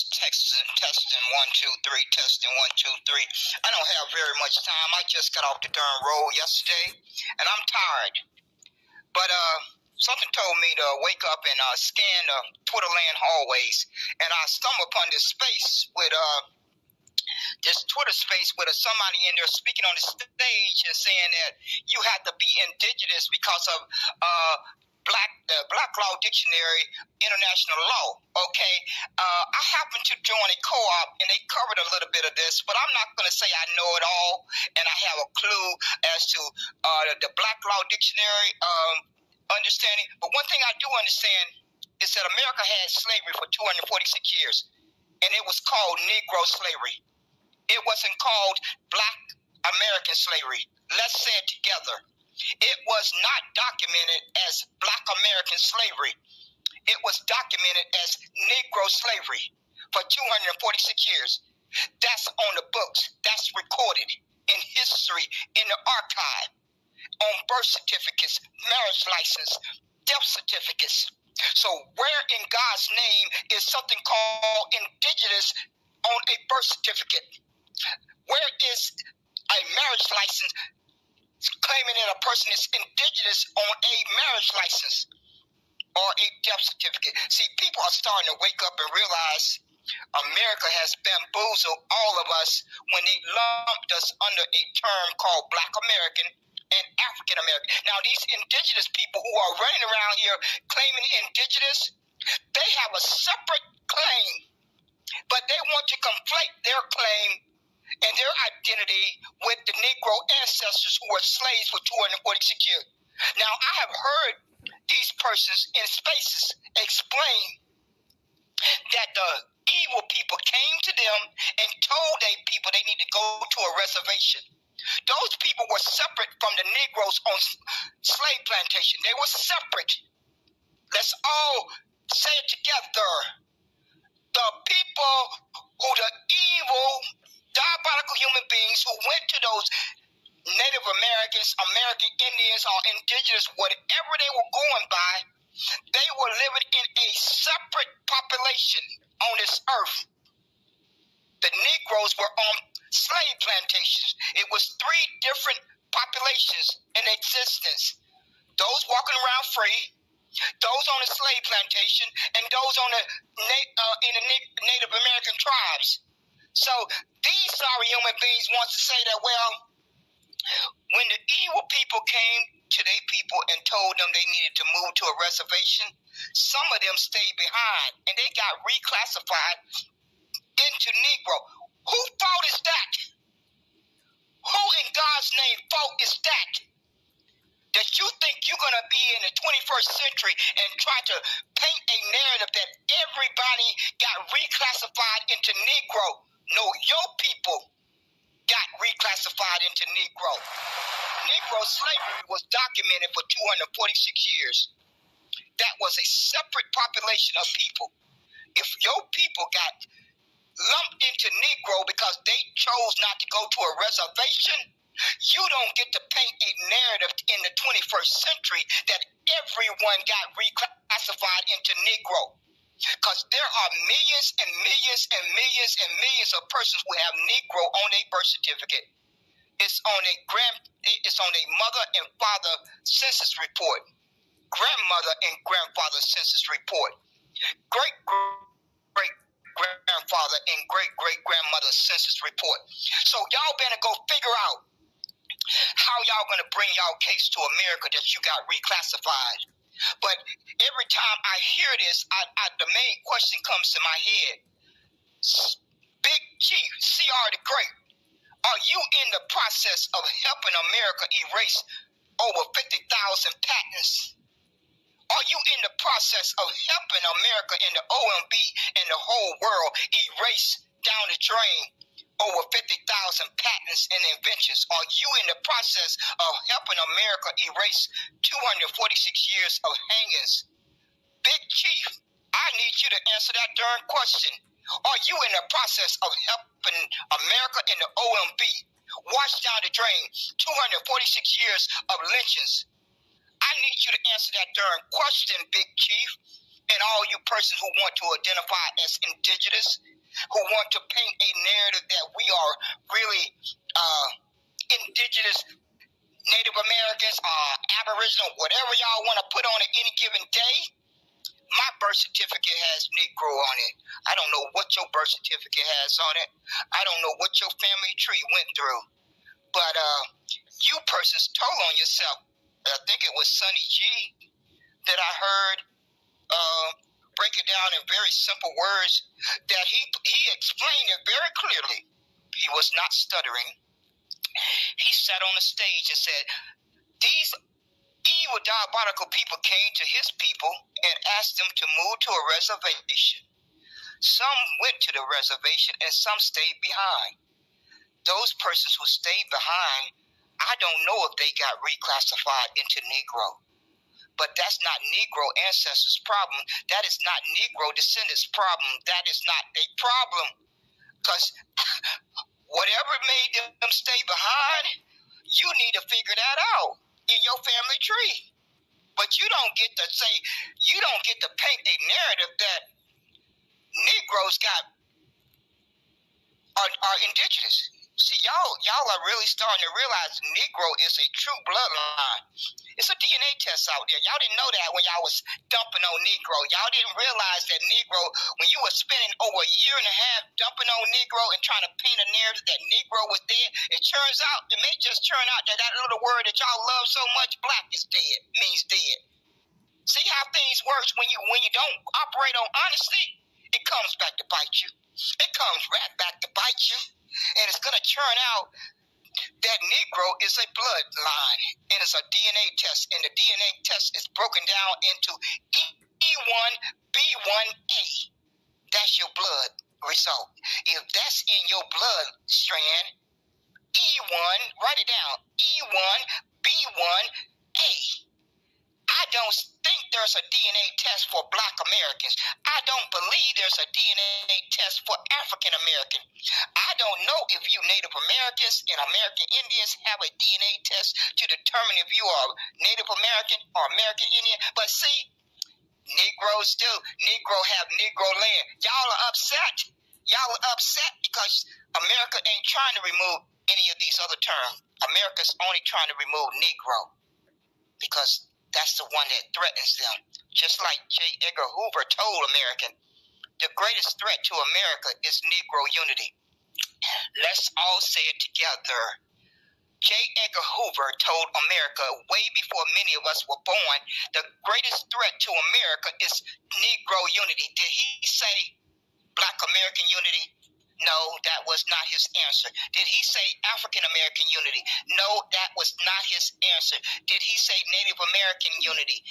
Testing 1 2 3, testing 1 2 3. I don't have very much time. I just got off the darn road yesterday, and I'm tired. But something told me to wake up and scan the Twitter land hallways, and I stumbled upon this space with this Twitter space with somebody in there speaking on the stage and saying that you have to be indigenous because of the Black Law Dictionary, international law. Okay, I happen to join a co-op, and they covered a little bit of this, but I'm not going to say I know it all, and I have a clue as to the Black Law Dictionary understanding. But one thing I do understand is that America had slavery for 246 years, and it was called Negro slavery. It wasn't called Black American slavery. Let's say it together. It was not documented as Black American slavery. It was documented as Negro slavery for 246 years. That's on the books. That's recorded in history, in the archive, on birth certificates, marriage license, death certificates. So where in God's name is something called indigenous on a birth certificate? Where is a marriage license claiming that a person is indigenous on a marriage license or a death certificate? See, people are starting to wake up and realize America has bamboozled all of us when they lumped us under a term called Black American and African American. Now, these indigenous people who are running around here claiming indigenous, they have a separate claim, but they want to conflate their claim and their identity with the Negro ancestors who were slaves for 246 years. Now, I have heard these persons in spaces explain that the evil people came to them and told they people they need to go to a reservation. Those people were separate from the Negroes on slave plantation. They were separate. Let's all say it together. The people who the evil diabolical human beings who went to those Native Americans, American Indians, or indigenous, whatever they were going by, they were living in a separate population on this earth. The Negroes were on slave plantations. It was 3 different populations in existence. Those walking around free, those on the slave plantation, and those on the in the Native American tribes. So these sorry human beings want to say that, well, when the evil people came to their people and told them they needed to move to a reservation, some of them stayed behind and they got reclassified into Negro. Who fault is that? Who in God's name fault is that? That you think you're going to be in the 21st century and try to paint a narrative that everybody got reclassified into Negro. No, your people got reclassified into Negro. Negro slavery was documented for 246 years. That was a separate population of people. If your people got lumped into Negro because they chose not to go to a reservation, you don't get to paint a narrative in the 21st century that everyone got reclassified into Negro. Because there are millions and millions and millions and millions of persons who have Negro on their birth certificate. It's on a mother and father census report, grandmother and grandfather census report, great grandfather and great grandmother census report. So y'all better go figure out how y'all gonna bring y'all case to America that you got reclassified. But every time I hear this, the main question comes to my head. Big Chief, CR the Great, are you in the process of helping America erase over 50,000 patents? Are you in the process of helping America and the OMB and the whole world erase down the drain over 50,000 patents and inventions? Are you in the process of helping America erase 246 years of hangings? Big Chief, I need you to answer that darn question. Are you in the process of helping America and the OMB wash down the drain 246 years of lynchings? I need you to answer that darn question, Big Chief. and all you persons who want to identify as indigenous, who want to paint a narrative that we are really indigenous, Native Americans, Aboriginal, whatever y'all want to put on at any given day. My birth certificate has Negro on it. I don't know what your birth certificate has on it. I don't know what your family tree went through. But you persons told on yourself. I think it was Sonny G that I heard break it down in very simple words, that he explained it very clearly. He was not stuttering. He sat on the stage and said, these evil, diabolical people came to his people and asked them to move to a reservation. Some went to the reservation and some stayed behind. Those persons who stayed behind, I don't know if they got reclassified into Negro. But that's not Negro ancestors' problem. That is not Negro descendants' problem. That is not a problem. Because whatever made them stay behind, you need to figure that out in your family tree. But you don't get to say, you don't get to paint a narrative that Negroes are indigenous. See, y'all are really starting to realize Negro is a true bloodline. It's a DNA test out there. Y'all didn't know that when y'all was dumping on Negro. Y'all didn't realize that Negro, when you were spending over a year and a half dumping on Negro and trying to paint a narrative that Negro was dead, it turns out, it may just turn out that that little word that y'all love so much, black, is dead, means dead. See how things work when you don't operate on honesty? It comes back to bite you. It comes right back to bite you. And it's going to turn out that Negro is a bloodline. And it's a DNA test. And the DNA test is broken down into E1, B1A. That's your blood result. If that's in your blood strand, E1, write it down, E1, B1A. I don't think there's a DNA test for Black Americans. I don't believe there's a DNA test for African American. I don't know if you Native Americans and American Indians have a DNA test to determine if you are Native American or American Indian. But see, Negroes do. Negro have Negro land. Y'all are upset. Y'all are upset because America ain't trying to remove any of these other terms. America's only trying to remove Negro because that's the one that threatens them. Just like J. Edgar Hoover told American, the greatest threat to America is Negro unity. Let's all say it together. J. Edgar Hoover told America way before many of us were born, the greatest threat to America is Negro unity. Did he say Black American unity? No, that was not his answer. Did he say African American unity? No, that was not his answer. Did he say Native American unity?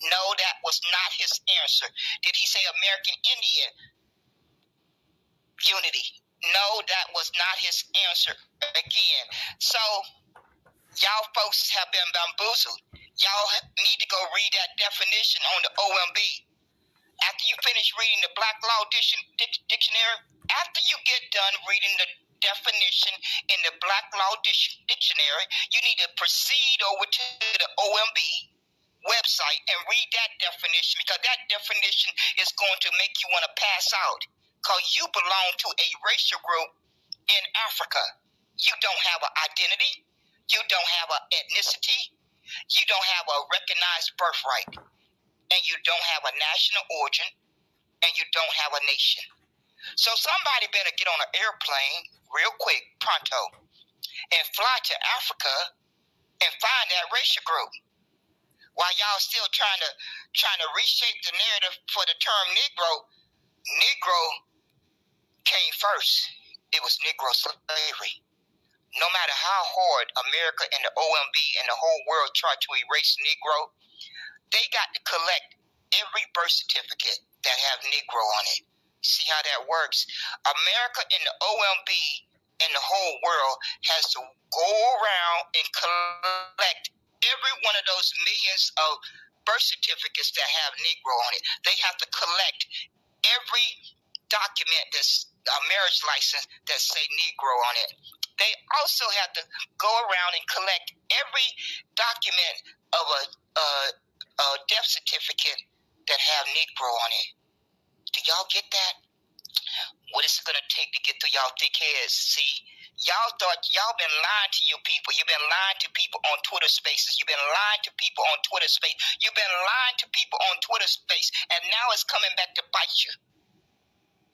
No, that was not his answer. Did he say American Indian unity? No, that was not his answer again. So, y'all folks have been bamboozled. Y'all need to go read that definition on the OMB. After you finish reading the Black Law Dictionary, after you get done reading the definition in the Black Law Dictionary, you need to proceed over to the OMB website and read that definition, because that definition is going to make you want to pass out, because you belong to a racial group in Africa. You don't have an identity. You don't have an ethnicity. You don't have a recognized birthright. And you don't have a national origin, and you don't have a nation. So somebody better get on an airplane real quick, pronto, and fly to Africa and find that racial group. While y'all still trying to reshape the narrative for the term Negro, Negro came first. It was Negro slavery. No matter how hard America and the OMB and the whole world tried to erase Negro, they got to collect every birth certificate that have Negro on it. See how that works? America and the OMB and the whole world has to go around and collect every one of those millions of birth certificates that have Negro on it. They have to collect every document that's a marriage license that say Negro on it. They also have to go around and collect every document of a death certificate that have Negro on it. Do y'all get that? What is it going to take to get through y'all thick heads? See, y'all thought y'all been lying to your people. You've been lying to people on Twitter Spaces. You've been lying to people on Twitter Space. You've been lying to people on Twitter Space, and now it's coming back to bite you.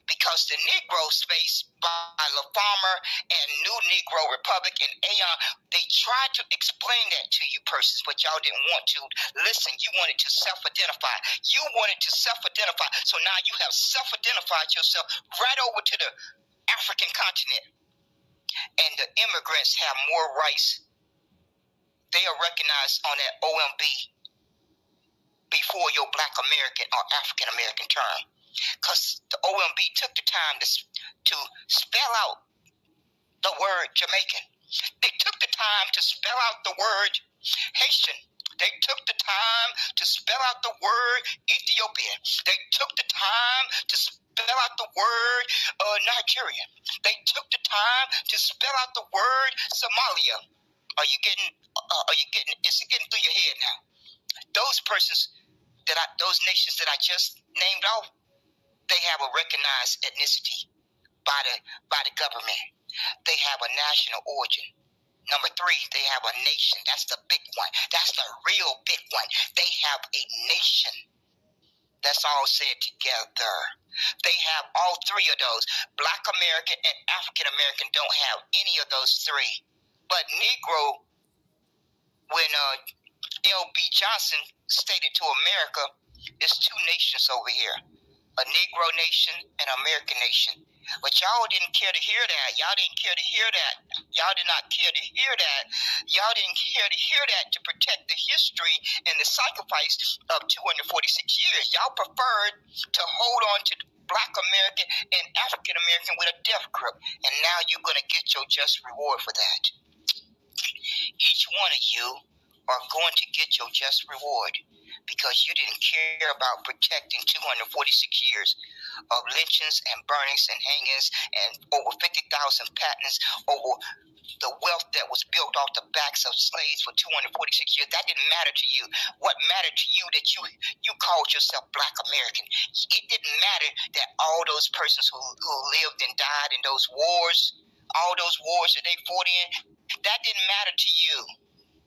Because the Negro Space by La Farmer and New Negro Republic and Aeon, they tried to explain that to you persons, but y'all didn't want to listen. You wanted to self-identify. You wanted to self-identify. So now you have self-identified yourself right over to the African continent. And the immigrants have more rights. They are recognized on that OMB before your Black American or African American term. Because the OMB took the time to spell out the word Jamaican. They took the time to spell out the word Haitian. They took the time to spell out the word Ethiopian. They took the time to spell out the word Nigerian. They took the time to spell out the word Somalia. Is it getting through your head now? Those persons those nations that I just named off, they have a recognized ethnicity by the government. They have a national origin. Number 3, they have a nation. That's the big one. That's the real big one. They have a nation. That's all said together. They have all 3 of those. Black American and African American don't have any of those 3. But Negro, when L.B. Johnson stated to America, it's 2 nations over here. A Negro nation and an American nation. But y'all didn't care to hear that. Y'all didn't care to hear that. Y'all did not care to hear that. Y'all didn't care to hear that to protect the history and the sacrifice of 246 years. Y'all preferred to hold on to Black American and African American with a death grip. And now you're going to get your just reward for that. Each one of you are going to get your just reward, because you didn't care about protecting 246 years of lynchings and burnings and hangings and over 50,000 patents over the wealth that was built off the backs of slaves for 246 years. That didn't matter to you. What mattered to you that you called yourself Black American. It didn't matter that all those persons who lived and died in those wars, all those wars that they fought in, that didn't matter to you.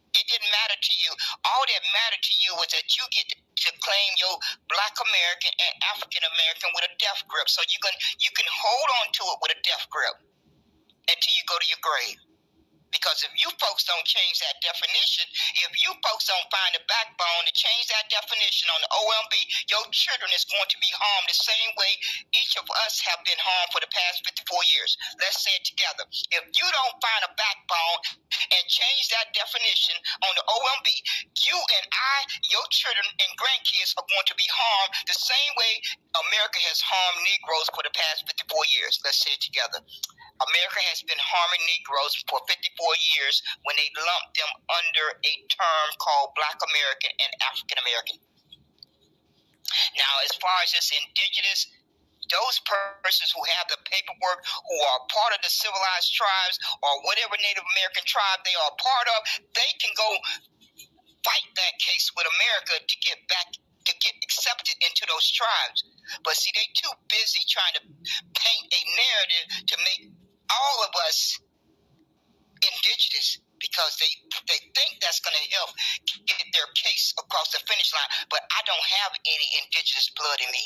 It didn't matter to you. All that mattered to you was that you get to claim your Black American and African American with a death grip. So you can hold on to it with a death grip until you go to your grave. Because if you folks don't change that definition, if you folks don't find a backbone to change that definition on the OMB, your children is going to be harmed the same way each of us have been harmed for the past 54 years. Let's say it together. If you don't find a backbone and change that definition on the OMB, you and I, your children and grandkids are going to be harmed the same way America has harmed Negroes for the past 54 years. Let's say it together. America has been harming Negroes for 54 years when they lumped them under a term called Black American and African American. Now, as far as this indigenous, those persons who have the paperwork, who are part of the civilized tribes or whatever Native American tribe they are part of, they can go fight that case with America to get accepted into those tribes. But see, they too busy trying to paint a narrative to make all of us indigenous, because they think that's going to help get their case across the finish line. But I don't have any indigenous blood in me.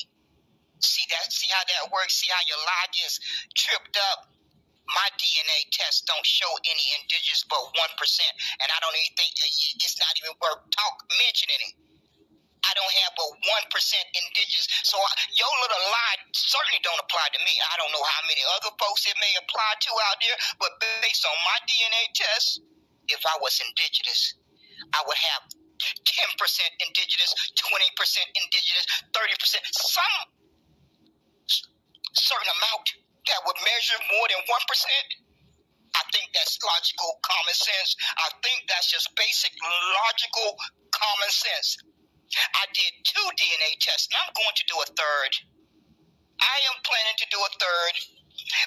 See how that works? See how your lie gets tripped up? My DNA test don't show any indigenous but 1%, and I don't even think it's not even worth mentioning it. I don't have but 1% indigenous, so your little lie certainly don't apply to me. I don't know how many other folks it may apply to out there, but based on my DNA test, if I was indigenous, I would have 10% indigenous, 20% indigenous, 30%, some certain amount that would measure more than 1%. I think that's logical common sense. I think that's just basic logical common sense. I did 2 DNA tests, and I'm going to do a third. I am planning to do a third.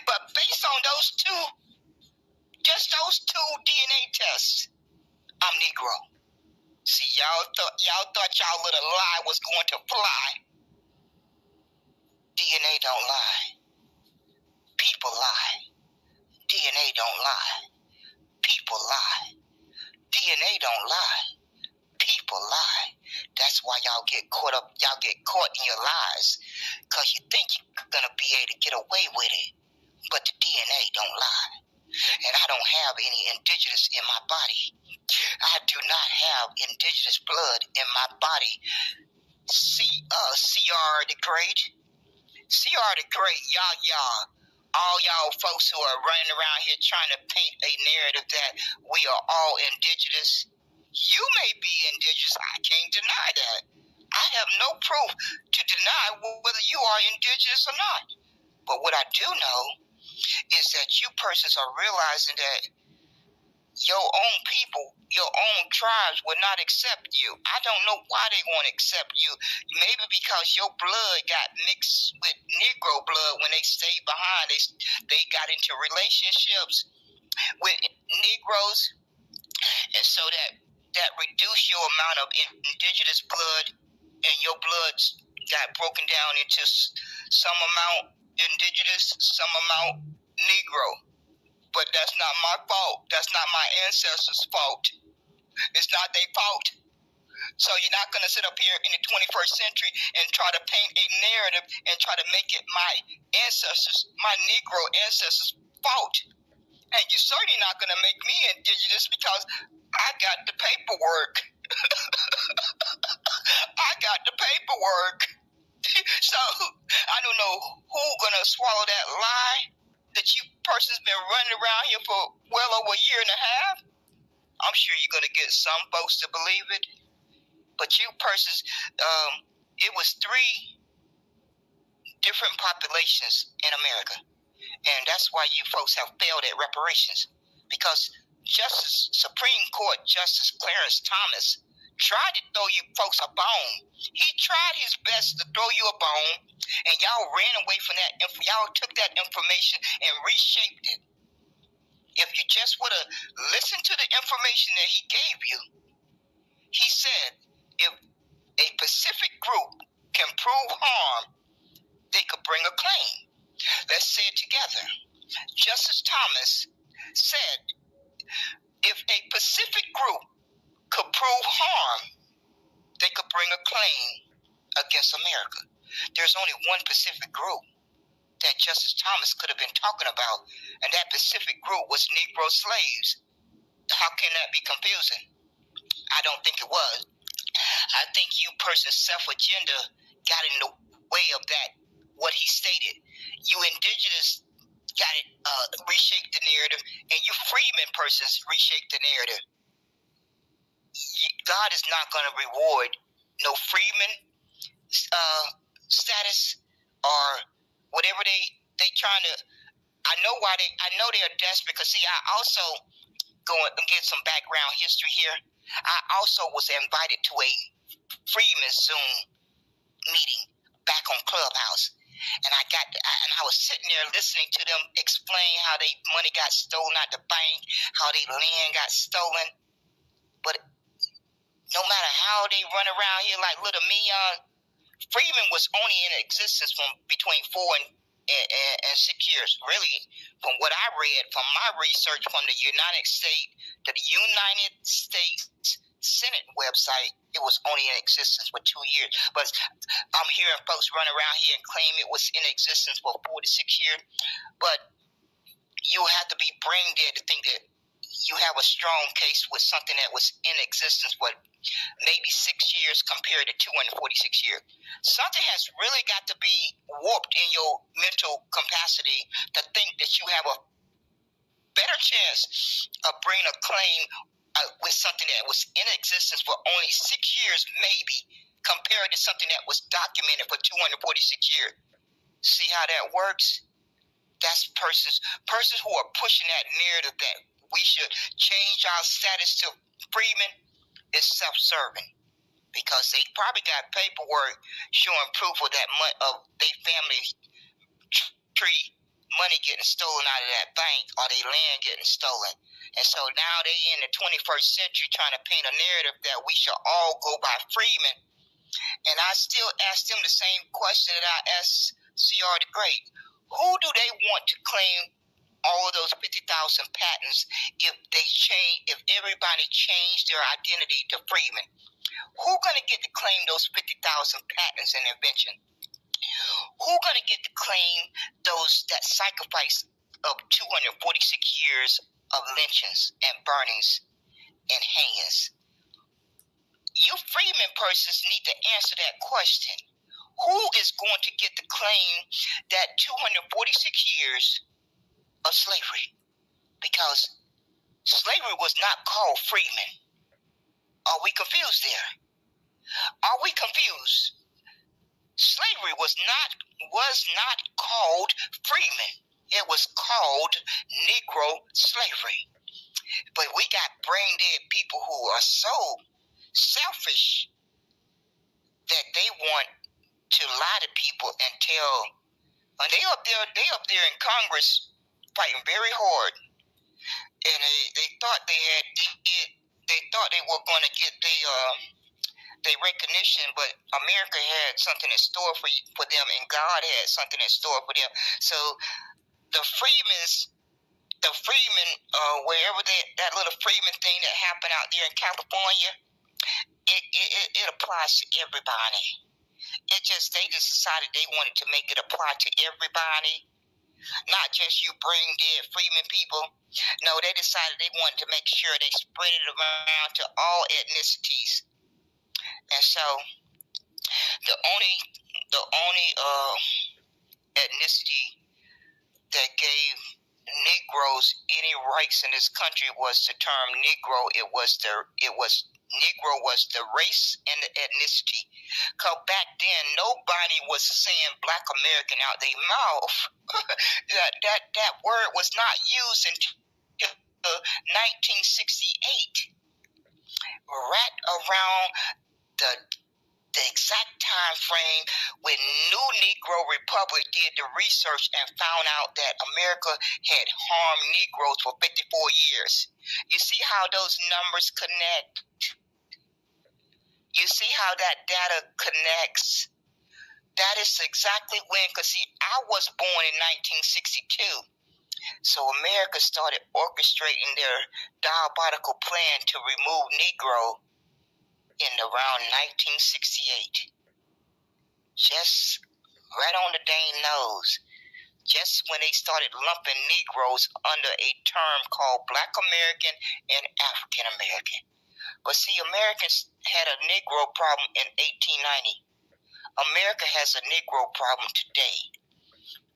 But based on those 2, just those 2 DNA tests, I'm Negro. See, y'all thought y'all little lie was going to fly. DNA don't lie. People lie. DNA don't lie. People lie. DNA don't lie. People lie. That's why y'all get caught up. Y'all get caught in your lies, because you think you're gonna be able to get away with it. But the DNA don't lie. And I don't have any indigenous in my body. I do not have indigenous blood in my body. CR the Great. CR the Great, y'all. All y'all folks who are running around here trying to paint a narrative that we are all indigenous. You may be indigenous. I can't deny that. I have no proof to deny whether you are indigenous or not. But what I do know is that you persons are realizing that your own people, your own tribes will not accept you. I don't know why they won't accept you. Maybe because your blood got mixed with Negro blood when they stayed behind. They got into relationships with Negroes, and so that reduced your amount of indigenous blood, and your blood got broken down into some amount indigenous, some amount Negro. But that's not my fault. That's not my ancestors' fault. It's not their fault. So you're not going to sit up here in the 21st century and try to paint a narrative and try to make it my ancestors, my Negro ancestors' fault. And you're certainly not going to make me indigenous, because I got the paperwork. I got the paperwork. So I don't know who's going to swallow that lie that you persons been running around here for well over a year and a half. I'm sure you're going to get some folks to believe it. But you persons, it was 3 different populations in America. And that's why you folks have failed at reparations. Because Supreme Court Justice Clarence Thomas tried to throw you folks a bone. He tried his best to throw you a bone, and y'all ran away from that. Y'all took that information and reshaped it. If you just would have listened to the information that he gave you, he said if a Pacific group can prove harm, they could bring a claim. Let's say it together. Justice Thomas said if a Pacific group could prove harm, they could bring a claim against America. There's only one Pacific group that Justice Thomas could have been talking about, and that Pacific group was Negro slaves. How can that be confusing? I don't think it was. I think you person's self-agenda got in the way of that, what he stated. You indigenous got it, reshaped the narrative, and you freeman persons reshaped the narrative. God is not going to reward no freeman status or whatever they trying to. I know they're desperate, because see, I also go and get some background history here. I also was invited to a freeman Zoom meeting back on Clubhouse, and I was sitting there listening to them explain how they money got stolen out the bank, how they land got stolen. But no matter how they run around here like little Meon, freeman was only in existence from between 4 and 6 years. Really, from what I read from my research from the United States Senate website, it was only in existence for 2 years. But I'm hearing folks run around here and claim it was in existence for 4 to 6 years. But you have to be brain dead to think that you have a strong case with something that was in existence for maybe 6 years compared to 246 years. Something has really got to be warped in your mental capacity to think that you have a better chance of bringing a claim with something that was in existence for only 6 years, maybe, compared to something that was documented for 246 years. See how that works? That's persons who are pushing that narrative that we should change our status to freeman is self-serving, because they probably got paperwork showing proof of that of their family tree money getting stolen out of that bank, or their land getting stolen. And so now they in the 21st century trying to paint a narrative that we should all go by freedmen. And I still ask them the same question that I asked C.R. the Great. Who do they want to claim all of those 50,000 patents if everybody changed their identity to freedmen? Who gonna get to claim those 50,000 patents and invention? Who gonna get to claim that sacrifice of 246 years of lynchings and burnings and hangings? You freedmen persons need to answer that question. Who is going to get to claim that 246 years of slavery? Because slavery was not called freedmen. Are we confused there? Are we confused? Slavery was not called freedmen. It was called Negro slavery. But we got brain dead people who are so selfish that they want to lie to people and tell. And they up there in Congress fighting very hard, and they thought they thought they were going to get their recognition, but America had something in store for them, and God had something in store for them. So the freemen, wherever that little freeman thing that happened out there in California, it applies to everybody. They just decided they wanted to make it apply to everybody, not just you brain dead freeman people. No, they decided they wanted to make sure they spread it around to all ethnicities. And so the only ethnicity that gave Negroes any rights in this country was the term Negro. Negro was the race and the ethnicity. Because back then, nobody was saying Black American out their mouth. that word was not used until 1968. Right around the exact time frame when New Negro Republic did the research and found out that America had harmed Negroes for 54 years. You see how those numbers connect? You see how that data connects? That is exactly when, because see, I was born in 1962. So America started orchestrating their diabolical plan to remove Negro in around 1968. Just right on the dang nose. Just when they started lumping Negroes under a term called Black American and African American. But see, Americans had a Negro problem in 1890. America has a Negro problem today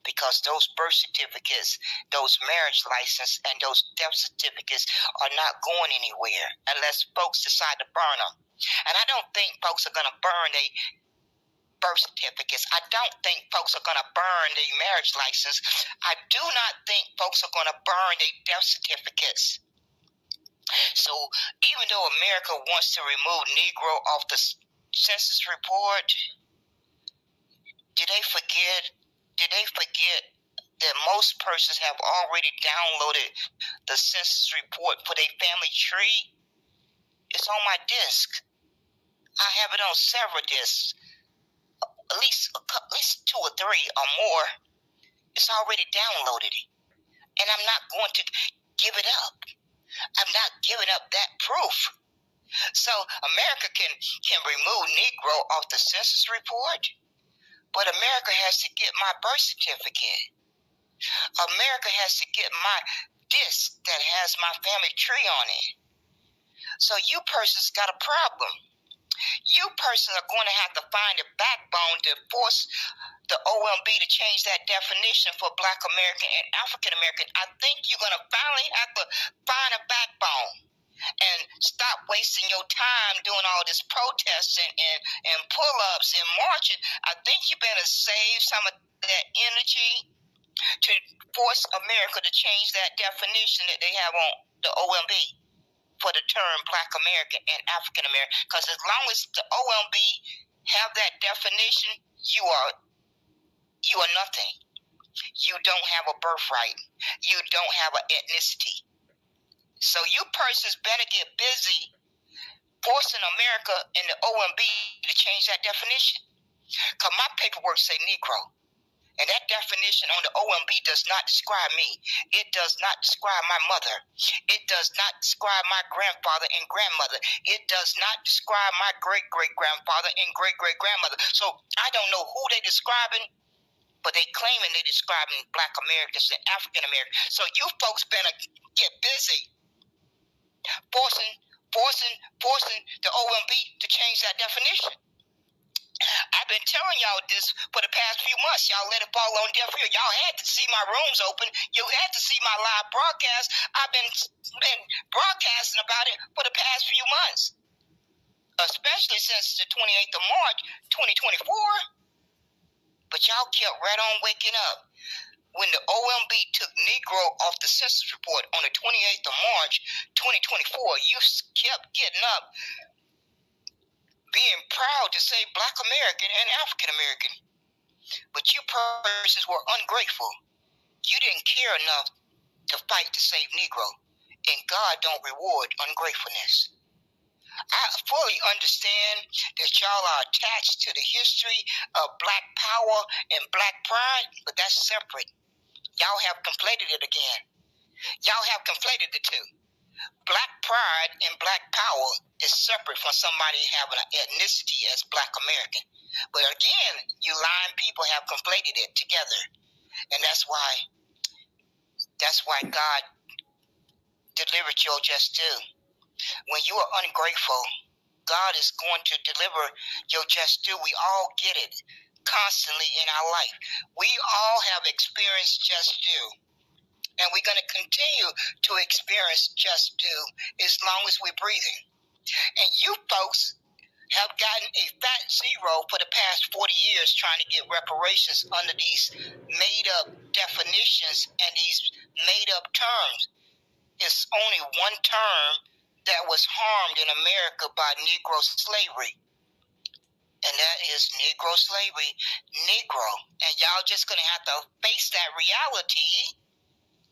because those birth certificates, those marriage licenses, and those death certificates are not going anywhere unless folks decide to burn them. And I don't think folks are going to burn their birth certificates. I don't think folks are going to burn their marriage license. I do not think folks are going to burn their death certificates. So even though America wants to remove Negro off the census report, did they forget that most persons have already downloaded the census report for their family tree? It's on my disk. I have it on several disks, at least 2 or 3 or more. It's already downloaded, and I'm not going to give it up. I'm not giving up that proof. So America can remove Negro off the census report, but America has to get my birth certificate. America has to get my disc that has my family tree on it. So you persons got a problem. You persons are going to have to find a backbone to force the OMB to change that definition for Black American and African American. I think you're going to finally have to find a backbone and stop wasting your time doing all this protesting and pull-ups and marching. I think you better save some of that energy to force America to change that definition that they have on the OMB for the term Black American and African American. Because as long as the OMB have that definition, you are nothing. You don't have a birthright. You don't have an ethnicity. So you persons better get busy forcing America and the OMB to change that definition. Because my paperwork say Negro. And that definition on the OMB does not describe me. It does not describe my mother. It does not describe my grandfather and grandmother. It does not describe my great-great-grandfather and great-great-grandmother. So I don't know who they're describing, but they claiming they're describing Black Americans and African Americans. So you folks better get busy forcing the OMB to change that definition. I've been telling y'all this for the past few months. Y'all let it fall on deaf ear. Y'all had to see my rooms open. You had to see my live broadcast. I've been broadcasting about it for the past few months, especially since the 28th of March, 2024. But y'all kept right on waking up. When the OMB took Negro off the census report on the 28th of March, 2024, you kept getting up, being proud to say Black American and African American. But you persons were ungrateful. You didn't care enough to fight to save Negro. And God don't reward ungratefulness. I fully understand that y'all are attached to the history of Black power and Black pride, but that's separate. Y'all have conflated it again. Y'all have conflated the two. Black pride and Black power is separate from somebody having an ethnicity as Black American. But again, you lying people have conflated it together. And that's why God delivered your just due. When you are ungrateful, God is going to deliver your just due. We all get it constantly in our life. We all have experienced just due. And we're going to continue to experience just due as long as we're breathing. And you folks have gotten a fat zero for the past 40 years trying to get reparations under these made-up definitions and these made-up terms. It's only one term that was harmed in America by Negro slavery. And that is Negro slavery, Negro. And y'all just going to have to face that reality,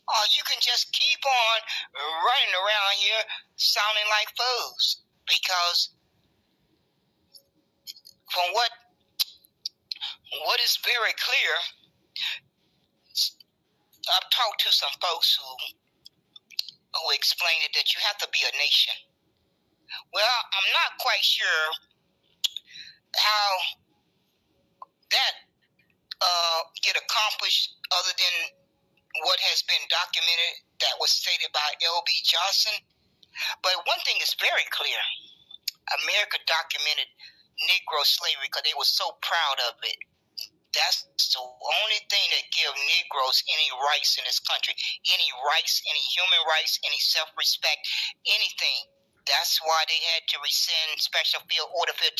or you can just keep on running around here sounding like fools. Because from what is very clear, I've talked to some folks who explained it that you have to be a nation. Well, I'm not quite sure how that get accomplished other than what has been documented that was stated by L.B. Johnson. But one thing is very clear. America documented Negro slavery because they were so proud of it. That's the only thing that gives Negroes any rights in this country, any rights, any human rights, any self-respect, anything. That's why they had to rescind Special Field Order 15.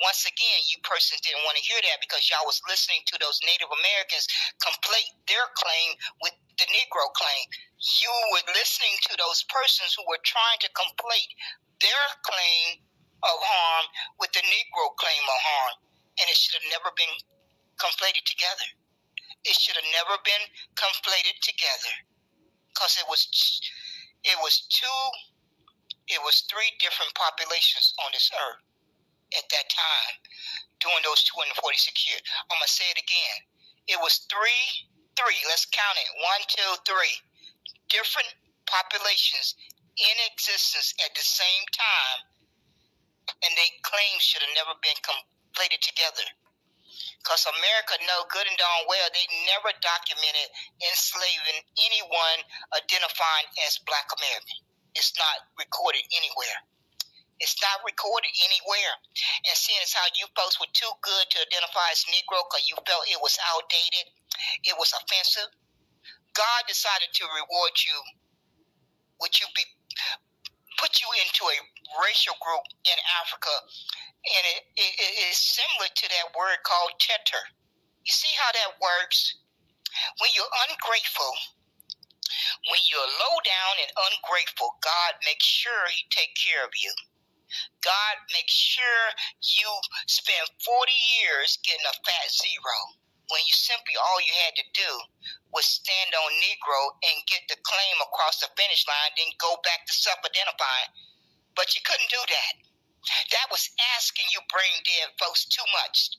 Once again, you persons didn't want to hear that because y'all was listening to those Native Americans conflate their claim with the Negro claim. You were listening to those persons who were trying to conflate their claim of harm with the Negro claim of harm. And it should have never been conflated together. It should have never been conflated together because it was three different populations on this earth at that time during those 246 years. I'm going to say it again. It was three, let's count it, 1, 2, 3, different populations in existence at the same time, and they claims should have never been conflated together. Because America know good and darn well they never documented enslaving anyone identifying as Black American. It's not recorded anywhere. It's not recorded anywhere. And seeing as how you folks were too good to identify as Negro because you felt it was outdated, it was offensive, God decided to reward you put you into a racial group in Africa, and it is similar to that word called tetter. You see how that works? When you're ungrateful, when you're low down and ungrateful, God makes sure He take care of you. God makes sure you spend 40 years getting a fat zero. when you simply all you had to do was stand on Negro and get the claim across the finish line, then go back to self-identifying. But you couldn't do that. That was asking you brain dead folks too much.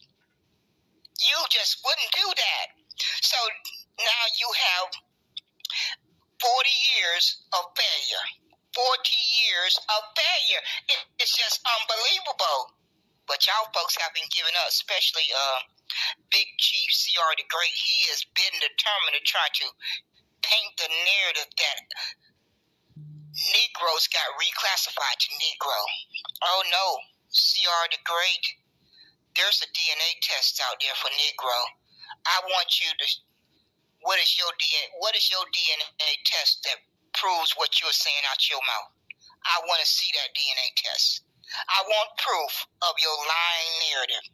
You just wouldn't do that. So now you have 40 years of failure. 40 years of failure. It's just unbelievable. But y'all folks have been giving up, especially Big Chief C.R. the Great. He has been determined to try to paint the narrative that Negroes got reclassified to Negro. Oh no, C.R. the Great, there's a DNA test out there for Negro. I want you to, what is your DNA test that proves what you're saying out your mouth? I want to see that DNA test. I want proof of your lying narrative.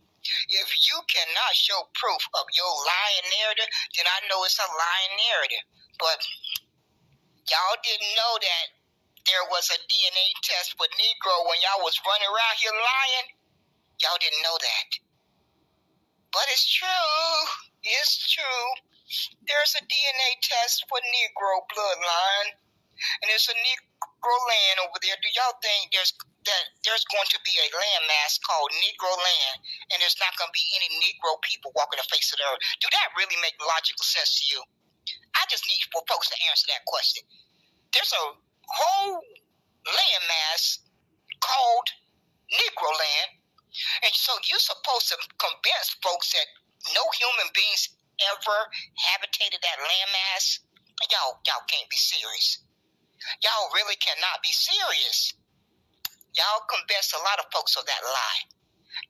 If you cannot show proof of your lying narrative, then I know it's a lying narrative. But y'all didn't know that there was a DNA test for Negro when y'all was running around here lying. Y'all didn't know that. But it's true. It's true. There's a DNA test for Negro bloodline. And there's a Negro land over there. Do y'all think there's going to be a landmass called Negro land, and there's not going to be any Negro people walking the face of the earth? Do that really make logical sense to you? I just need for folks to answer that question. There's a whole landmass called Negro land, and so you're supposed to convince folks that no human beings ever habitated that landmass? Y'all can't be serious. Y'all really cannot be serious. Y'all convinced a lot of folks of that lie.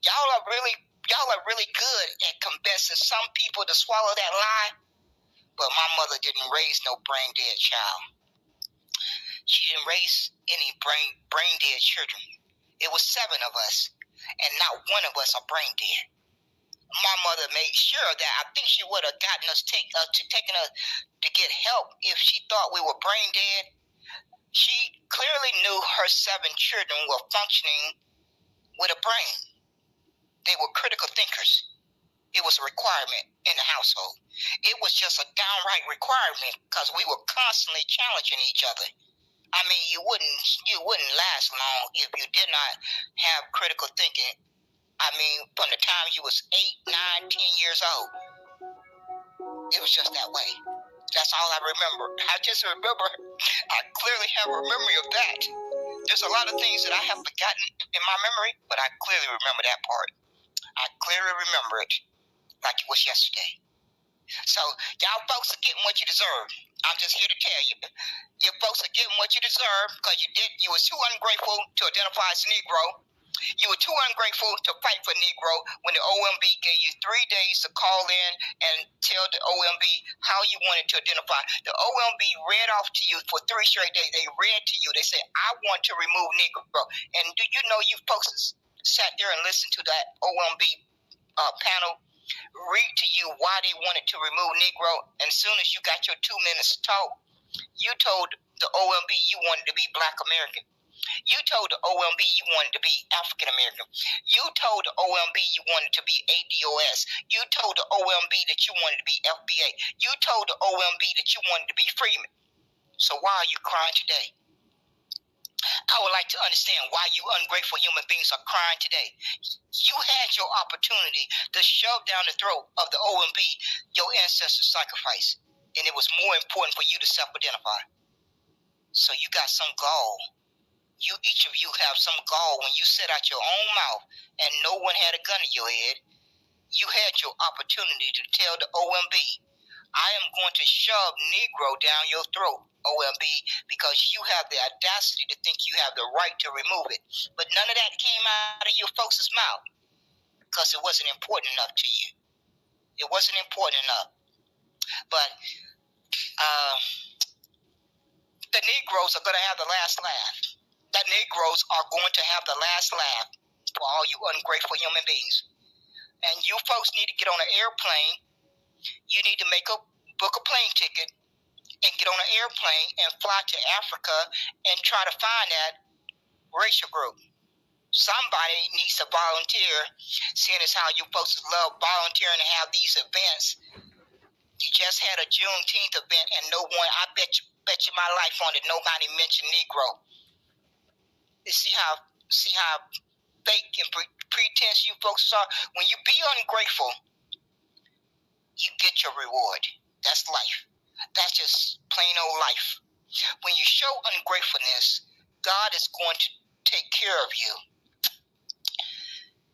Y'all are really good at convincing some people to swallow that lie. But my mother didn't raise no brain dead child. She didn't raise any brain dead children. It was 7 of us, and not one of us are brain dead. My mother made sure that I think she would have gotten us taken us to get help if she thought we were brain dead. She clearly knew her 7 children were functioning with a brain. They were critical thinkers. It was a requirement in the household. It was just a downright requirement because we were constantly challenging each other. I mean, you wouldn't last long if you did not have critical thinking. I mean, from the time you was 8, 9, 10 years old. It was just that way. That's all I remember. I clearly have a memory of that. There's a lot of things that I have forgotten in my memory, but I clearly remember that part. I clearly remember it like it was yesterday. So, y'all folks are getting what you deserve. I'm just here to tell you. You folks are getting what you deserve because you was too ungrateful to identify as Negro. You were too ungrateful to fight for Negro when the OMB gave you 3 days to call in and tell the OMB how you wanted to identify. The OMB read off to you for 3 straight days. They read to you. They said, I want to remove Negro. And do you know you folks sat there and listened to that OMB panel read to you why they wanted to remove Negro? And as soon as you got your 2 minutes to talk, you told the OMB you wanted to be Black American. You told the OMB you wanted to be African American. You told the OMB you wanted to be ADOS. You told the OMB that you wanted to be FBA. You told the OMB that you wanted to be Freeman. So why are you crying today? I would like to understand why you ungrateful human beings are crying today. You had your opportunity to shove down the throat of the OMB your ancestors' sacrifice, and it was more important for you to self-identify. So you got some gall. Each of you have some gall when you said out your own mouth and no one had a gun to your head. You had your opportunity to tell the OMB, I am going to shove Negro down your throat, OMB, because you have the audacity to think you have the right to remove it. But none of that came out of your folks' mouth because it wasn't important enough to you. It wasn't important enough. But the Negroes are going to have the last laugh. The Negroes are going to have the last laugh for all you ungrateful human beings. And you folks need to get on an airplane. You need to book a plane ticket and get on an airplane and fly to Africa and try to find that racial group somebody needs to volunteer, seeing as how you folks love volunteering to have these events. You just had a Juneteenth event, and no one, I bet you my life on it, nobody mentioned Negro. You see how fake and pretense you folks are? When you be ungrateful, you get your reward. That's life. That's just plain old life. When you show ungratefulness, God is going to take care of you.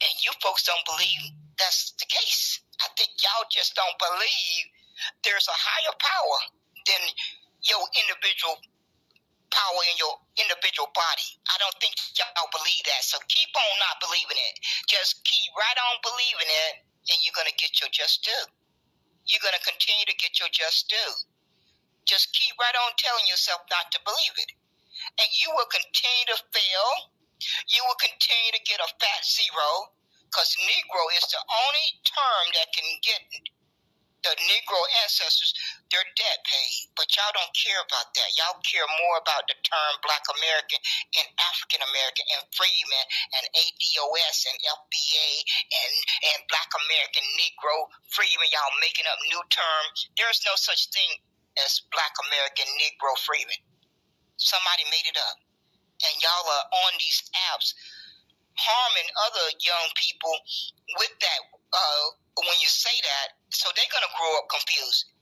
And you folks don't believe that's the case. I think y'all just don't believe there's a higher power than your individual power in your individual body. I don't think y'all believe that. So keep on not believing it. Just keep right on believing it, and you're going to get your just due. You're going to continue to get your just due. Just keep right on telling yourself not to believe it. And you will continue to fail. You will continue to get a fat zero, because Negro is the only term that can get the Negro ancestors their debt paid. But y'all don't care about that. Y'all care more about the term Black American and African American and Freeman and ADOS and FBA and Black American Negro Freeman. Y'all making up new terms. There's no such thing as Black American Negro Freeman. Somebody made it up. And y'all are on these apps harming other young people with that when you say that, so they're gonna grow up confused.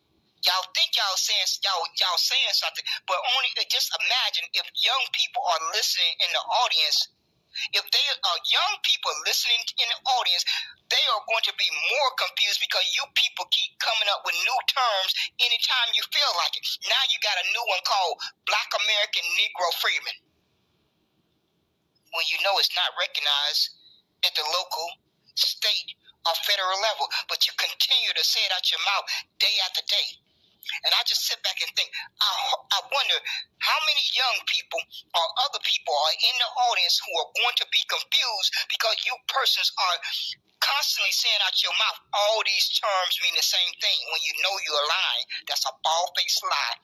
Y'all think y'all saying something, but only just imagine if young people are listening in the audience. If they are young people listening in the audience, they are going to be more confused because you people keep coming up with new terms anytime you feel like it. Now you got a new one called Black American Negro Freeman. When you know it's not recognized at the local, state, or federal level, but you continue to say it out your mouth day after day. And I just sit back and think, I wonder how many young people or other people are in the audience who are going to be confused because you persons are constantly saying out your mouth all these terms mean the same thing when you know you're lying. That's a bald-faced lie.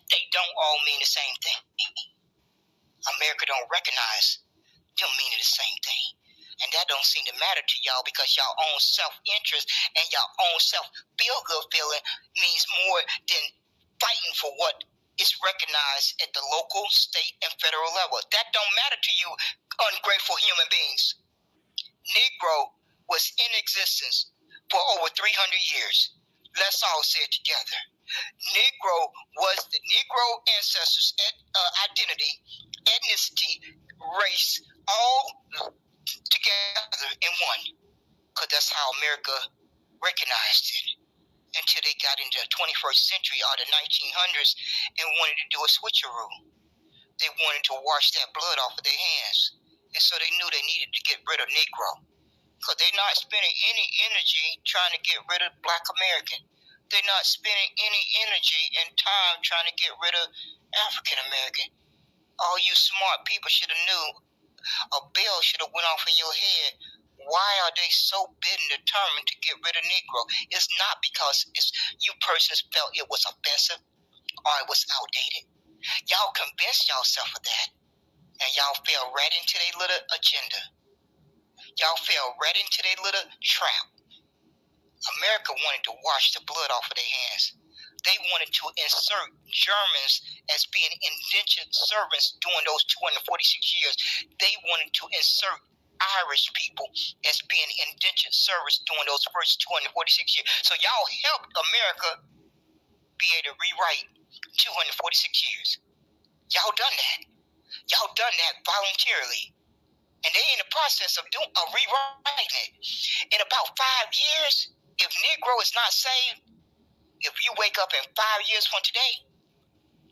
They don't all mean the same thing. America don't recognize them meaning the same thing. And that don't seem to matter to y'all because y'all own self-interest and y'all own self-feel-good feeling means more than fighting for what is recognized at the local, state, and federal level. That don't matter to you, ungrateful human beings. Negro was in existence for over 300 years. Let's all say it together. Negro was the Negro ancestors' identity, ethnicity, race, all together in one. Because that's how America recognized it. Until they got into the 21st century or the 1900s and wanted to do a switcheroo. They wanted to wash that blood off of their hands. And so they knew they needed to get rid of Negro. Because they're not spending any energy trying to get rid of Black American. They're not spending any energy and time trying to get rid of African American. All you smart people should have knew. A bell should have went off in your head. Why are they so bent and determined to get rid of Negro? It's not because you persons felt it was offensive or it was outdated. Y'all convinced yourself of that. And y'all fell right into their little agenda. Y'all fell right into their little trap. America wanted to wash the blood off of their hands. They wanted to insert Germans as being indentured servants during those 246 years. They wanted to insert Irish people as being indentured servants during those first 246 years. So y'all helped America be able to rewrite 246 years. Y'all done that. Y'all done that voluntarily. And they in the process of rewriting it. In about 5 years, if Negro is not saved, if you wake up in 5 years from today,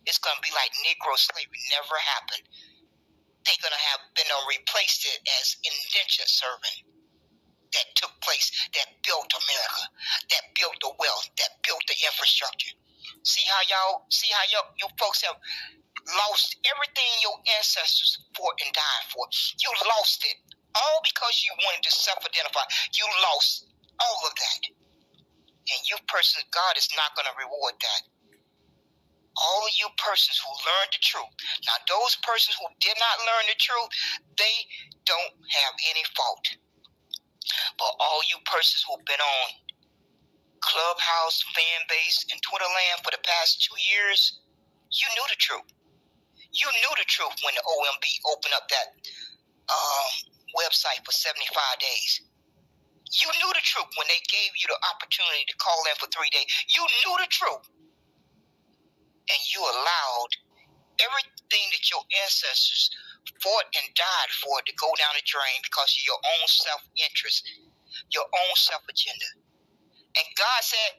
it's going to be like Negro slavery never happened. They're going to have been replaced it as indentured servant that took place, that built America, that built the wealth, that built the infrastructure. See how you folks have lost everything your ancestors fought and died for. You lost it. All because you wanted to self-identify. You lost all of that. And you persons, God is not going to reward that. all of you persons who learned the truth. Now, those persons who did not learn the truth, they don't have any fault. But all you persons who've been on Clubhouse, fan base, and Twitter land for the past 2 years, you knew the truth. You knew the truth when the OMB opened up that website for 75 days. You knew the truth when they gave you the opportunity to call in for 3 days. You knew the truth. And you allowed everything that your ancestors fought and died for to go down the drain because of your own self-interest, your own self-agenda. And God said,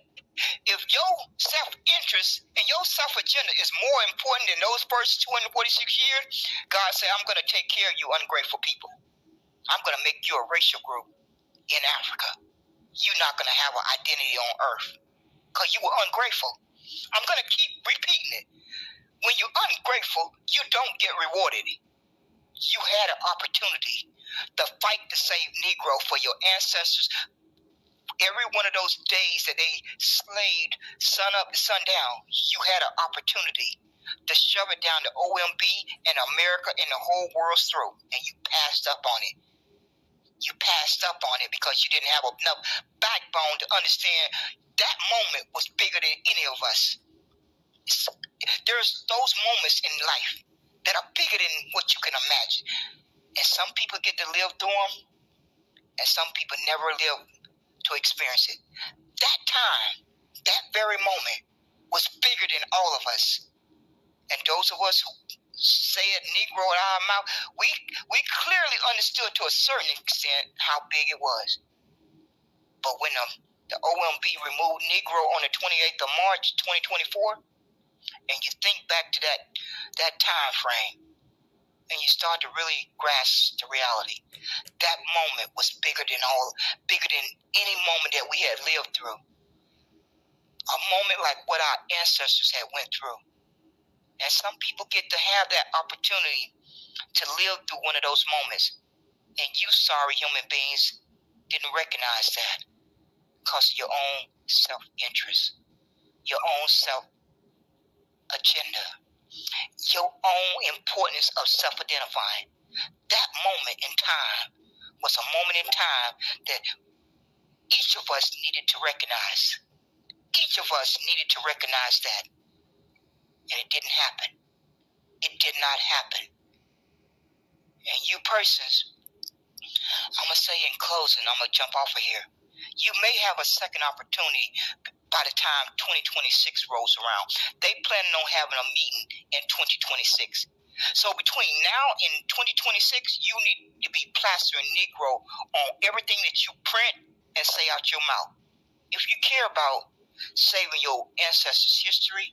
if your self-interest and your self-agenda is more important than those first 246 years, God said, I'm going to take care of you ungrateful people. I'm going to make you a racial group in Africa. You're not going to have an identity on earth because you were ungrateful. I'm going to keep repeating it. When you're ungrateful, you don't get rewarded. You had an opportunity to fight to save Negro for your ancestors. Every one of those days that they slaved sun up to sundown, you had an opportunity to shove it down the OMB and America and the whole world's throat, and you passed up on it. You passed up on it because you didn't have enough backbone to understand that moment was bigger than any of us. There's those moments in life that are bigger than what you can imagine. And some people get to live through them, and some people never live to experience it. That time, that very moment, was bigger than all of us. And those of us who say it Negro in our mouth, we clearly understood to a certain extent how big it was. But when the OMB removed Negro on the 28th of March, 2024, and you think back to that time frame, and you start to really grasp the reality, that moment was bigger than any moment that we had lived through. A moment like what our ancestors had went through. And some people get to have that opportunity to live through one of those moments. And you sorry human beings didn't recognize that because of your own self-interest, your own self-agenda, your own importance of self-identifying. That moment in time was a moment in time that each of us needed to recognize. Each of us needed to recognize that. And it didn't happen. It did not happen. And you persons, I'm going to say in closing, I'm going to jump off of here. You may have a second opportunity by the time 2026 rolls around. They plan on having a meeting in 2026. So between now and 2026, you need to be plastering Negro on everything that you print and say out your mouth. If you care about saving your ancestors' history,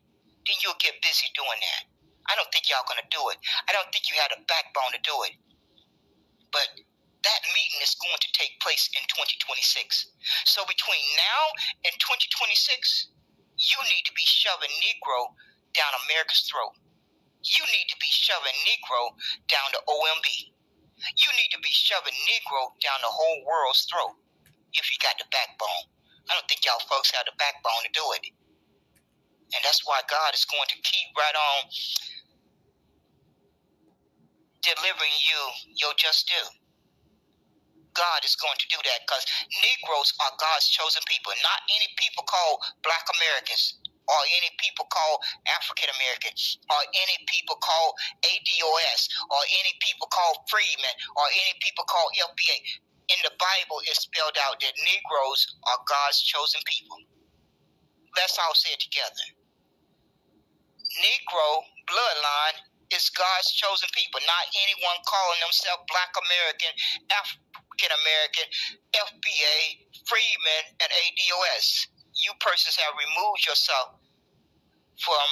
then you'll get busy doing that. I don't think y'all going to do it. I don't think you had a backbone to do it. But that meeting is going to take place in 2026. So between now and 2026, you need to be shoving Negro down America's throat. You need to be shoving Negro down the OMB. You need to be shoving Negro down the whole world's throat if you got the backbone. I don't think y'all folks have the backbone to do it. And that's why God is going to keep right on delivering you your just due. God is going to do that because Negroes are God's chosen people, not any people called Black Americans or any people called African Americans or any people called ADOS or any people called freedmen or any people called LBA. In the Bible, it's spelled out that Negroes are God's chosen people. Let's all say it together. Negro bloodline is God's chosen people, not anyone calling themselves Black American, African American, FBA, Freedmen, and ADOS. You persons have removed yourself from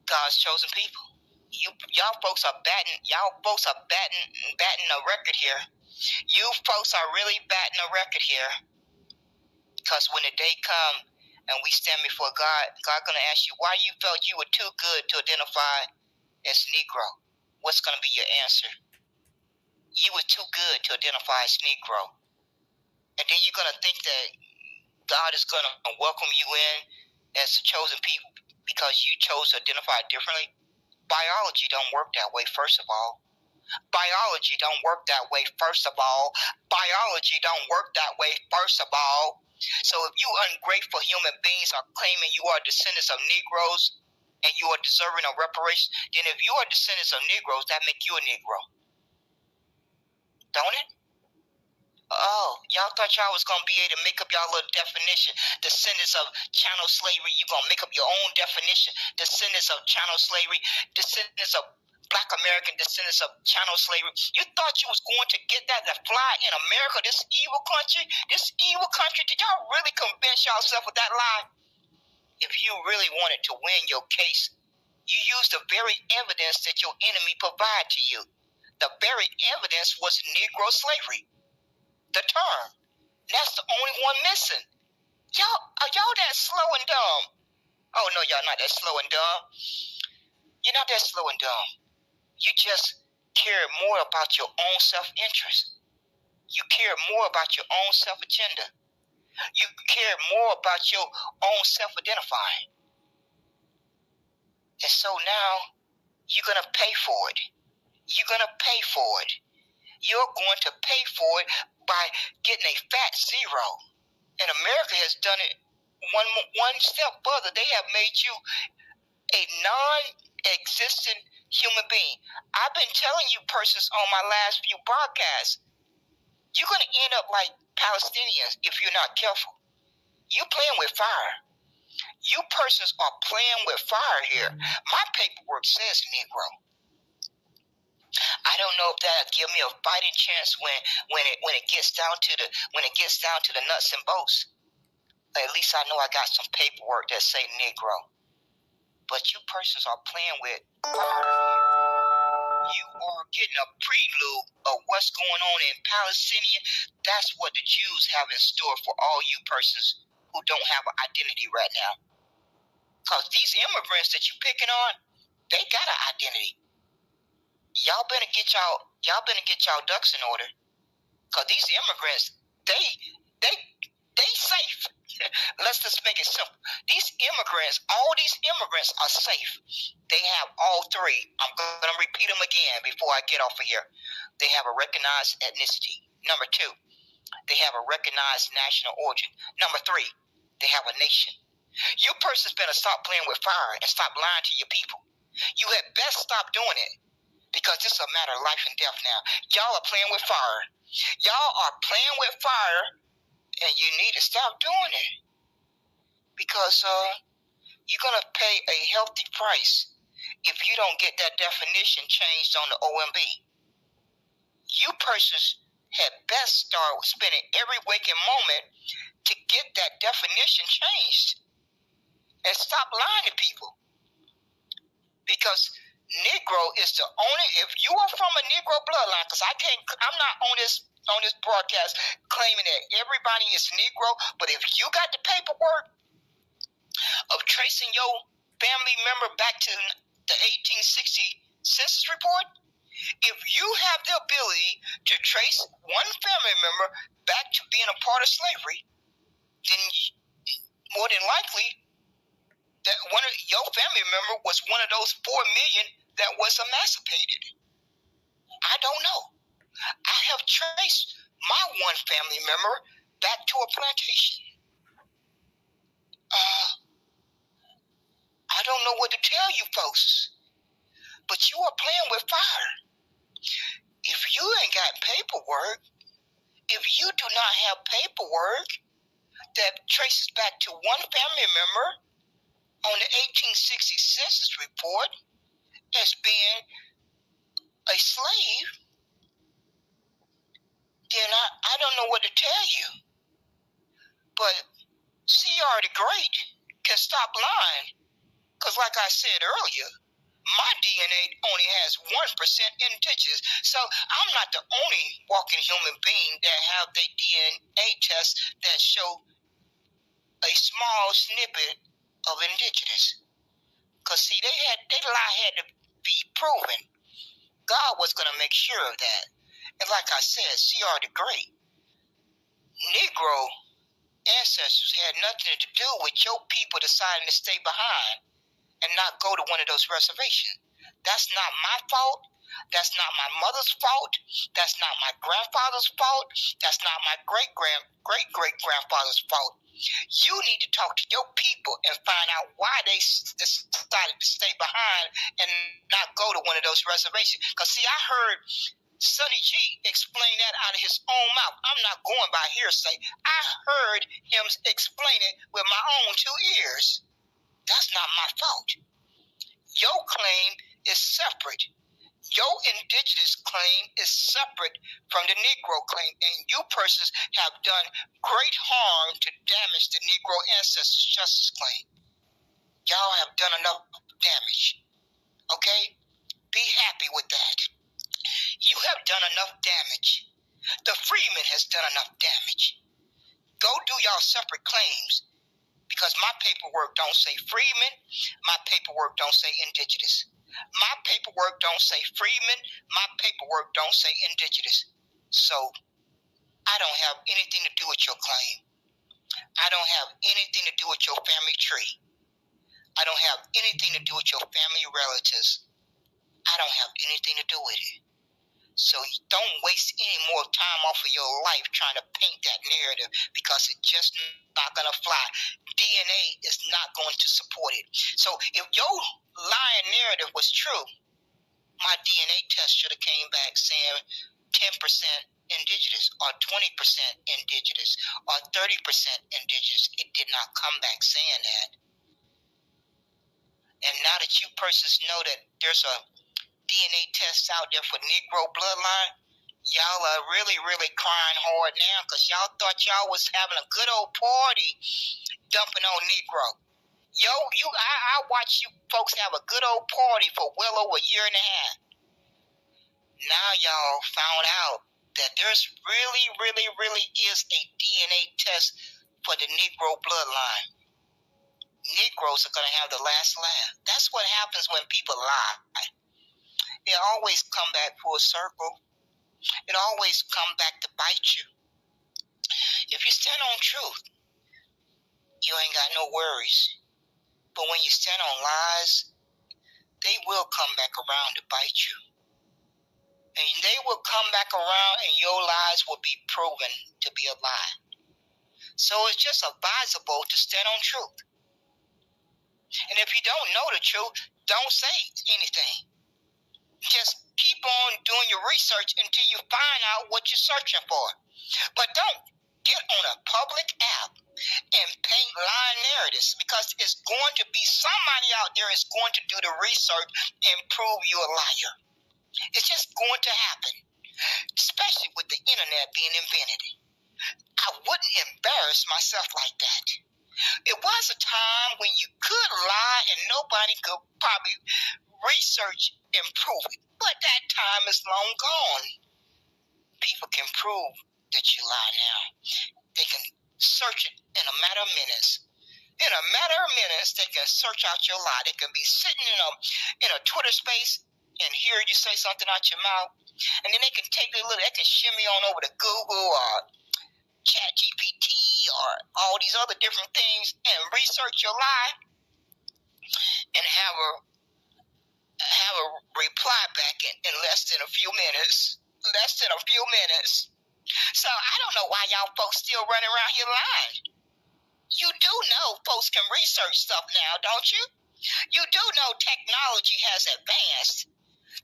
God's chosen people. Y'all folks are batting a record here. You folks are really batting a record here. Because when the day comes and we stand before God, God's going to ask you why you felt you were too good to identify as Negro. What's going to be your answer? You were too good to identify as Negro. And then you're going to think that God is going to welcome you in as the chosen people because you chose to identify differently? Biology don't work that way, first of all. Biology don't work that way, first of all. Biology don't work that way, first of all. So if you ungrateful human beings are claiming you are descendants of Negroes and you are deserving of reparations, then if you are descendants of Negroes, that make you a Negro. Don't it? Oh, y'all thought y'all was going to be able to make up y'all little definition. Descendants of chattel slavery, you're going to make up your own definition. Descendants of chattel slavery, descendants of Black American, descendants of chattel slavery. You thought you was going to get that to fly in America, this evil country? This evil country, did y'all really convince yourself with that lie? If you really wanted to win your case, you used the very evidence that your enemy provided to you. The very evidence was Negro slavery. The term. That's the only one missing. Are y'all that slow and dumb? Oh no, y'all not that slow and dumb. You're not that slow and dumb. You just care more about your own self-interest. You care more about your own self-agenda. You care more about your own self-identifying. And so now, you're going to pay for it. You're going to pay for it. You're going to pay for it by getting a fat zero. And America has done it one step further. They have made you a non-existent human being. I've been telling you persons on my last few broadcasts, you're going to end up like Palestinians if you're not careful. You're playing with fire. You persons are playing with fire here. My paperwork says Negro. I don't know if that give me a fighting chance when it gets down to the nuts and bolts. At least I know I got some paperwork that say Negro. But you persons are playing with fire. You are getting a prelude of what's going on in Palestine. That's what the Jews have in store for all you persons who don't have an identity right now. Because these immigrants that you're picking on, they got an identity. Y'all better get y'all ducks in order. Because these immigrants, they safe. Let's just make it simple. All these immigrants are safe. They have all three. I'm going to repeat them again before I get off of here. They have a recognized ethnicity. Number 2, they have a recognized national origin. Number 3, they have a nation. You persons better stop playing with fire and stop lying to your people. You had best stop doing it. Because this is a matter of life and death now. Y'all are playing with fire. Y'all are playing with fire, and you need to stop doing it. Because you're going to pay a healthy price if you don't get that definition changed on the OMB. You persons had best start spending every waking moment to get that definition changed. And stop lying to people. Because Negro is the only, if you are from a Negro bloodline, because I'm not on this broadcast claiming that everybody is Negro, but if you got the paperwork of tracing your family member back to the 1860 census report, if you have the ability to trace one family member back to being a part of slavery, then more than likely that one of your family member was one of those 4 million that was emancipated. I don't know. I have traced my one family member back to a plantation. I don't know what to tell you folks, but you are playing with fire. If you ain't got paperwork, if you do not have paperwork that traces back to one family member on the 1860 census report as being a slave, then I don't know what to tell you. But C.R. the Great can stop lying. Because like I said earlier, my DNA only has 1% indigenous. So I'm not the only walking human being that have the DNA test that show a small snippet of indigenous. Because see, they lie had to be proven. God was going to make sure of that. And like I said, C.R. the Great, Negro ancestors had nothing to do with your people deciding to stay behind and not go to one of those reservations. That's not my fault. That's not my mother's fault. That's not my grandfather's fault. That's not my great-great-grandfather's fault. You need to talk to your people and find out why they decided to stay behind and not go to one of those reservations. Because, see, I heard Sonny G explain that out of his own mouth. I'm not going by hearsay. I heard him explain it with my own 2 ears. That's not my fault. Your claim is separate. Your indigenous claim is separate from the Negro claim, and you persons have done great harm to damage the Negro ancestors' justice claim. Y'all have done enough damage. Okay? Be happy with that. You have done enough damage. The freeman has done enough damage. Go do y'all separate claims, because my paperwork don't say freeman. My paperwork don't say indigenous. My paperwork don't say freeman. My paperwork don't say indigenous. So I don't have anything to do with your claim. I don't have anything to do with your family tree. I don't have anything to do with your family relatives. I don't have anything to do with it. So don't waste any more time off of your life trying to paint that narrative, because it's just not going to fly. DNA is not going to support it. So if your lying narrative was true, my DNA test should have came back saying 10% indigenous or 20% indigenous or 30% indigenous. It did not come back saying that. And now that you persons know that there's a DNA test out there for Negro bloodline, y'all are really, really crying hard now, because y'all thought y'all was having a good old party dumping on Negro. I watched you folks have a good old party for well over a year and a half. Now y'all found out that there's really, really, really is a DNA test for the Negro bloodline. Negroes are going to have the last laugh. That's what happens when people lie. It always come back full circle. It always come back to bite you. If you stand on truth, you ain't got no worries. But when you stand on lies, they will come back around to bite you. And they will come back around and your lies will be proven to be a lie. So it's just advisable to stand on truth. And if you don't know the truth, don't say anything. Just keep on doing your research until you find out what you're searching for. But don't get on a public app and paint lying narratives, because it's going to be somebody out there is going to do the research and prove you a liar. It's just going to happen, especially with the internet being invented. I wouldn't embarrass myself like that. It was a time when you could lie and nobody could probably research and prove it. But that time is long gone. People can prove that you lie now. They can search it in a matter of minutes. In a matter of minutes, they can search out your lie. They can be sitting in a Twitter space and hear you say something out your mouth, and then they can take they can shimmy on over to Google or ChatGPT or all these other different things and research your lie and have a reply back in less than a few minutes. Less than a few minutes. So I don't know why y'all folks still running around here lying. You do know folks can research stuff now, don't you? You do know technology has advanced,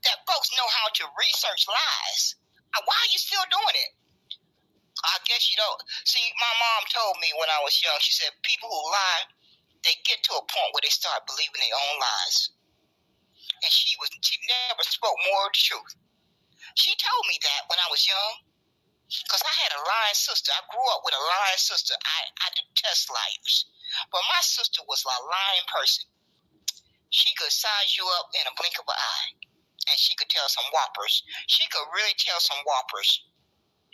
that folks know how to research lies. Why are you still doing it? I guess you don't. See, my mom told me when I was young, she said people who lie, they get to a point where they start believing their own lies. And she never spoke more of the truth. She told me that when I was young, because I had a lying sister. I grew up with a lying sister. I detest liars. But my sister was a lying person. She could size you up in a blink of an eye. And she could tell some whoppers. She could really tell some whoppers.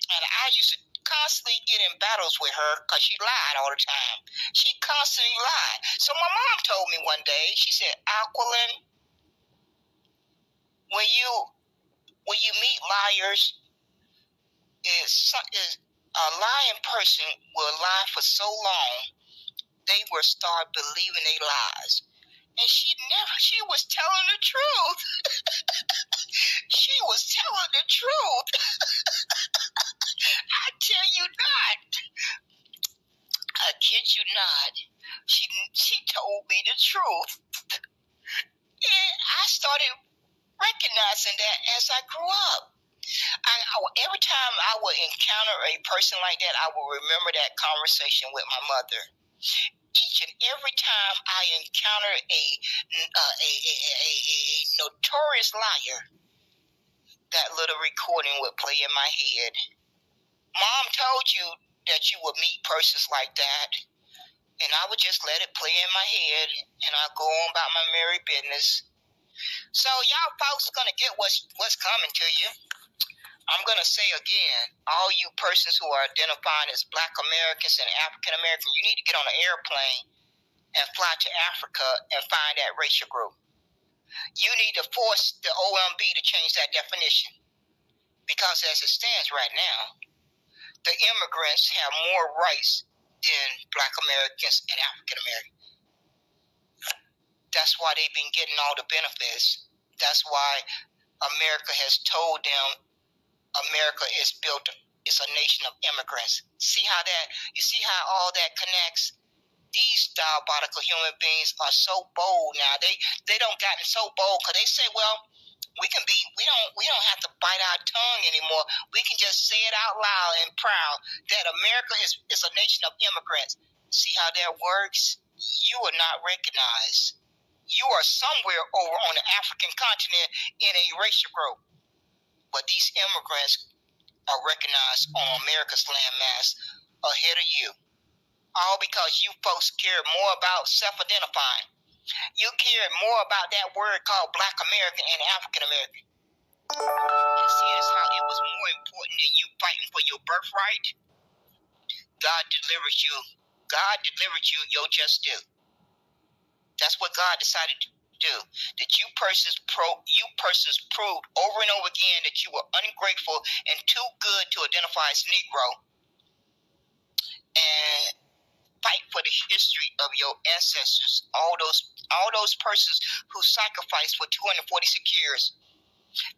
And I used to constantly get in battles with her because she lied all the time. She constantly lied. So my mom told me one day, she said, Aquilin, when you meet liars, is a lying person will lie for so long, they will start believing they lies. And she was telling the truth. She was telling the truth. I tell you not. I kid you not. She told me the truth. And I started recognizing that as I grew up. Every time I would encounter a person like that, I will remember that conversation with my mother. Each and every time I encounter a notorious liar, that little recording would play in my head. Mom told you that you would meet persons like that, and I would just let it play in my head, and I'd go on about my merry business. So y'all folks gonna get what's coming to you. I'm going to say again, all you persons who are identifying as Black Americans and African Americans, you need to get on an airplane and fly to Africa and find that racial group. You need to force the OMB to change that definition. Because as it stands right now, the immigrants have more rights than Black Americans and African Americans. That's why they've been getting all the benefits. That's why America has told them America is a nation of immigrants. You see how all that connects? These diabolical human beings are so bold now. They don't gotten so bold because they say, well, we don't have to bite our tongue anymore. We can just say it out loud and proud that America is a nation of immigrants. See how that works? You are not recognized. You are somewhere over on the African continent in a racial group. But these immigrants are recognized on America's landmass ahead of you. All because you folks care more about self-identifying. You care more about that word called Black American and African American. And see, that's how it was more important than you fighting for your birthright. God delivered you. God delivered you your just due. That's what God decided to do. That you persons proved over and over again that you were ungrateful and too good to identify as Negro, and fight for the history of your ancestors, all those persons who sacrificed for 246 years.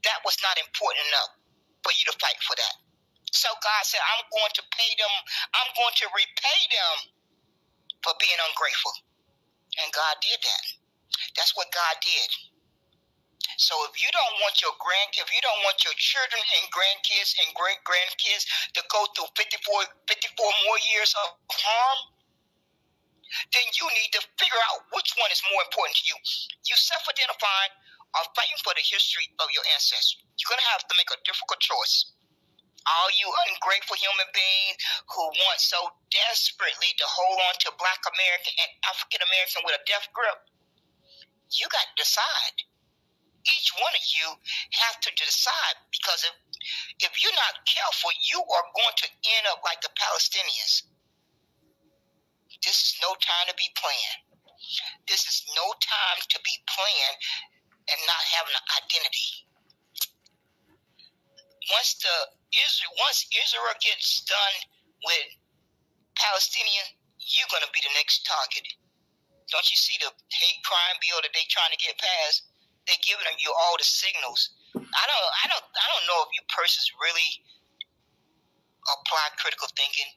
That was not important enough for you to fight for that. So God said, I'm going to pay them, I'm going to repay them for being ungrateful. And God did that. That's what God did. So if you don't want your children and grandkids and great-grandkids to go through 54 more years of harm, then you need to figure out which one is more important to you. You self-identifying or fighting for the history of your ancestors. You're going to have to make a difficult choice. All you ungrateful human beings who want so desperately to hold on to Black American and African American with a death grip, you got to decide. Each one of you have to decide, because if you're not careful, you are going to end up like the Palestinians. This is no time to be playing. This is no time to be playing and not having an identity. Once Israel gets done with Palestinians, you're going to be the next target. Don't you see the hate crime bill that they're trying to get passed? They're giving you all the signals. I don't know if you persons really apply critical thinking.